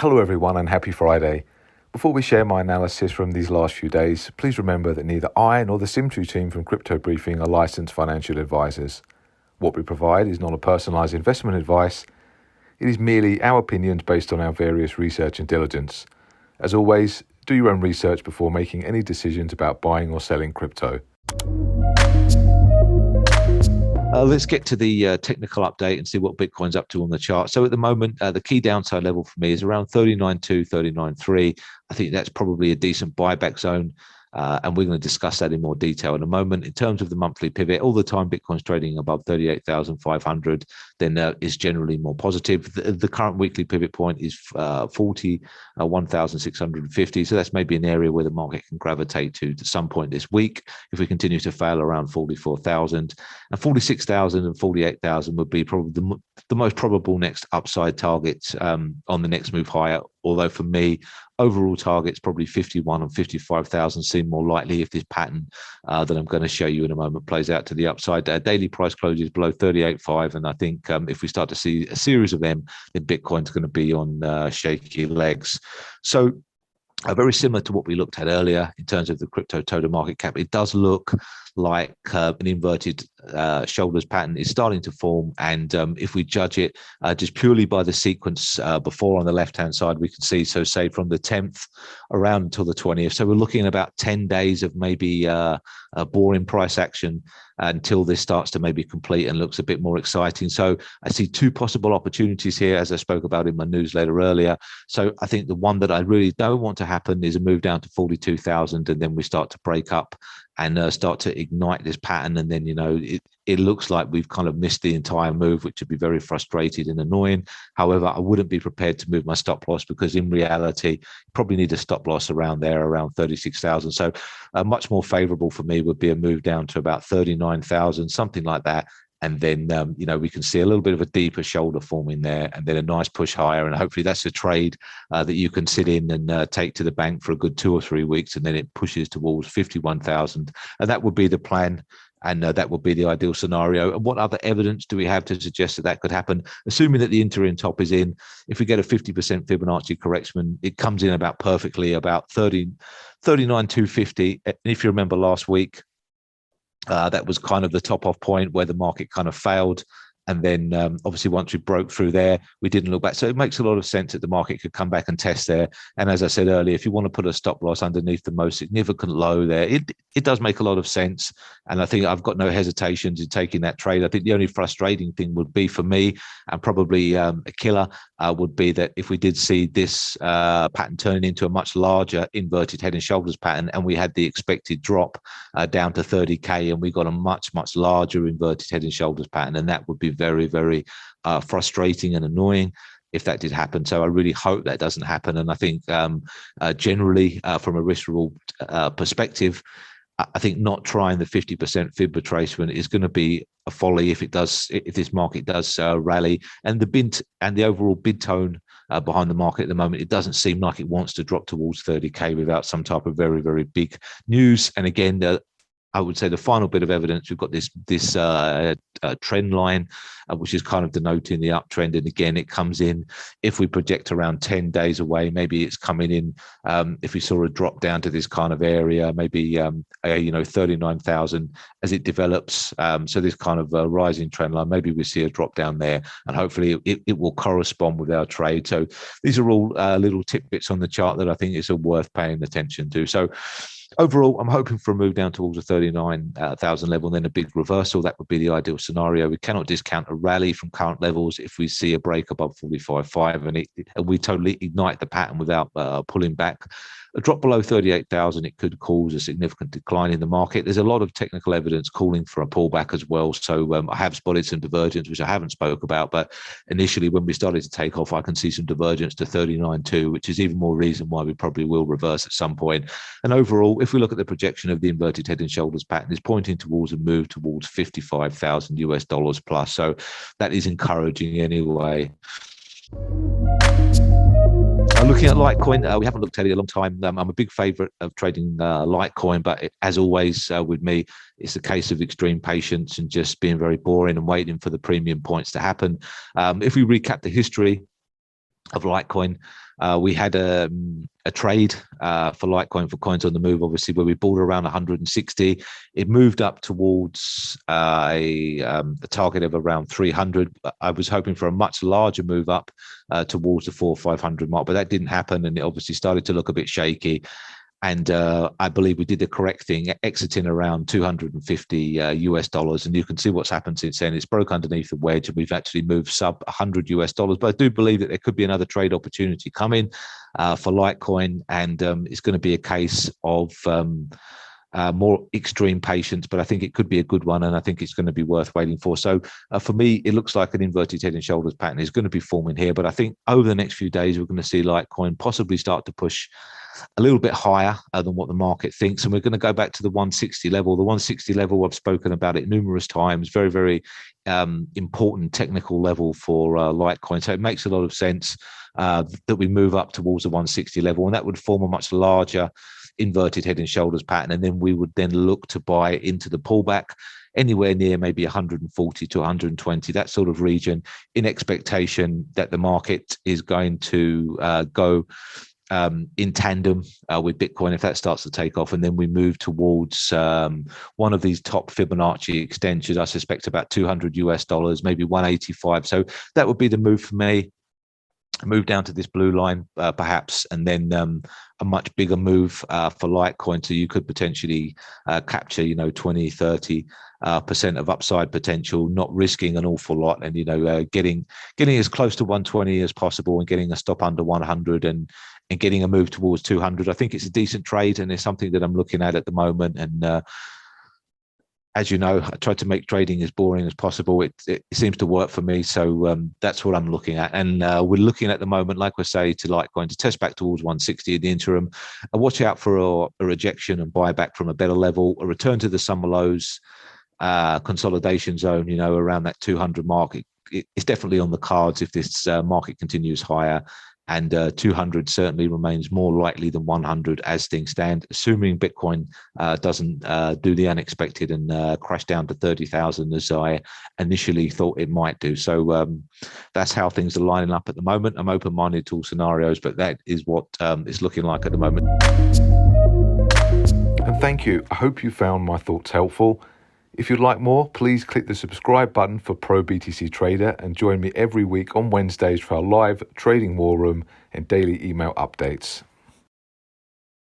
Hello everyone and happy Friday. Before we share my analysis from these last few days, please remember that neither I nor the SIMETRI team from Crypto Briefing are licensed financial advisors. What we provide is not a personalized investment advice. It is merely our opinions based on our various research and diligence. As always, do your own research before making any decisions about buying or selling crypto. Let's get to the technical update and see what Bitcoin's up to on the chart. So at the moment, the key downside level for me is around 39.2, 39.3. I think that's probably a decent buyback zone. And we're going to discuss that in more detail in a moment. In terms of the monthly pivot, all the time Bitcoin's trading above 38,500, then is generally more positive. The current weekly pivot point is 41,650. So that's maybe an area where the market can gravitate to some point this week. If we continue to fail around 44,000 and 46,000 and 48,000 would be probably the most probable next upside targets on the next move higher. Although for me, overall targets probably 51 and 55,000 seem more likely if this pattern that I'm going to show you in a moment plays out to the upside. Daily price closes below 38.5, and I think if we start to see a series of them, then Bitcoin's going to be on shaky legs. So very similar to what we looked at earlier in terms of the crypto total market cap, it does look like an inverted shoulders pattern is starting to form. And if we judge it just purely by the sequence before on the left-hand side, we can see, so say from the 10th around until the 20th. So we're looking at about 10 days of maybe a boring price action until this starts to maybe complete and looks a bit more exciting. So I see two possible opportunities here, as I spoke about in my newsletter earlier. So I think the one that I really don't want to happen is a move down to 42,000, and then we start to break up and start to ignite this pattern. And then, it looks like we've kind of missed the entire move, which would be very frustrating and annoying. However, I wouldn't be prepared to move my stop loss because in reality, you probably need a stop loss around there, around 36,000. So much more favorable for me would be a move down to about 39,000, something like that. And then, we can see a little bit of a deeper shoulder forming there and then a nice push higher. And hopefully that's a trade that you can sit in and take to the bank for a good 2 or 3 weeks. And then it pushes towards 51,000. And that would be the plan. And that would be the ideal scenario. And what other evidence do we have to suggest that that could happen? Assuming that the interim top is in, if we get a 50% Fibonacci correction, it comes in about perfectly, about 39,250. And if you remember last week, that was kind of the top off point where the market kind of failed. And then obviously once we broke through there, we didn't look back. So it makes a lot of sense that the market could come back and test there. And as I said earlier, if you want to put a stop loss underneath the most significant low there, it does make a lot of sense. And I think I've got no hesitations in taking that trade. I think the only frustrating thing would be for me, and probably a killer, would be that if we did see this pattern turn into a much larger inverted head and shoulders pattern, and we had the expected drop down to 30K, and we got a much, much larger inverted head and shoulders pattern, and that would be very, very frustrating and annoying if that did happen. So I really hope that doesn't happen. And I think generally from a risk reward perspective, I think not trying the 50% fib retracement is going to be a folly if this market does rally. And the overall bid tone behind the market at the moment, it doesn't seem like it wants to drop towards 30K without some type of very, very big news. And again, I would say the final bit of evidence, we've got this trend line, which is kind of denoting the uptrend. And again, it comes in, if we project around 10 days away, maybe it's coming in, if we saw a drop down to this kind of area, maybe 39,000 as it develops. So this kind of rising trend line, maybe we see a drop down there, and hopefully it will correspond with our trade. So these are all little tidbits on the chart that I think is worth paying attention to. So overall, I'm hoping for a move down towards the 39,000 level and then a big reversal. That would be the ideal scenario. We cannot discount a rally from current levels if we see a break above 45.5 and we totally ignite the pattern without pulling back. A drop below 38,000, it could cause a significant decline in the market. There's a lot of technical evidence calling for a pullback as well. So I have spotted some divergence, which I haven't spoke about. But initially, when we started to take off, I can see some divergence to 39.2, which is even more reason why we probably will reverse at some point. And overall, if we look at the projection of the inverted head and shoulders pattern, it's pointing towards a move towards 55,000 US dollars plus. So that is encouraging anyway. Looking at Litecoin, we haven't looked at it a long time. I'm a big favorite of trading Litecoin, but as always with me, it's a case of extreme patience and just being very boring and waiting for the premium points to happen. If we recap the history of Litecoin, We had a trade for Litecoin for coins on the move, obviously, where we bought around 160. It moved up towards a target of around 300. I was hoping for a much larger move up towards the 400 or 500 mark, but that didn't happen, and it obviously started to look a bit shaky. And I believe we did the correct thing, exiting around 250 US dollars. And you can see what's happened since then. It's broke underneath the wedge, and we've actually moved sub 100 US dollars. But I do believe that there could be another trade opportunity coming for Litecoin. And it's going to be a case of more extreme patience, but I think it could be a good one, and I think it's going to be worth waiting for. So for me, it looks like an inverted head and shoulders pattern is going to be forming here. But I think over the next few days, we're going to see Litecoin possibly start to push a little bit higher than what the market thinks. And we're going to go back to the 160 level. The 160 level, I've spoken about it numerous times, very, very important technical level for Litecoin. So it makes a lot of sense that we move up towards the 160 level, and that would form a much larger inverted head and shoulders pattern. And then we would then look to buy into the pullback anywhere near maybe 140 to 120, that sort of region, in expectation that the market is going to go in tandem with Bitcoin if that starts to take off, and then we move towards one of these top Fibonacci extensions. I suspect about 200 US dollars, maybe 185. So that would be the move for me. Move down to this blue line, perhaps, and then a much bigger move for Litecoin. So you could potentially capture, 20, 30% of upside potential, not risking an awful lot, and getting as close to 120 as possible, and getting a stop under 100, and getting a move towards 200. I think it's a decent trade, and it's something that I'm looking at the moment. And as you know, I try to make trading as boring as possible. It seems to work for me. So that's what I'm looking at. And we're looking at the moment, like we say, to Litecoin to test back towards 160 in the interim. And watch out for a rejection and buyback from a better level, a return to the summer lows, consolidation zone, around that 200 mark. It's definitely on the cards if this market continues higher. And 200 certainly remains more likely than 100 as things stand, assuming Bitcoin doesn't do the unexpected and crash down to 30,000 as I initially thought it might do. So that's how things are lining up at the moment. I'm open-minded to all scenarios, but that is what it's looking like at the moment. And thank you. I hope you found my thoughts helpful. If you'd like more, please click the subscribe button for Pro BTC Trader and join me every week on Wednesdays for our live trading war room and daily email updates.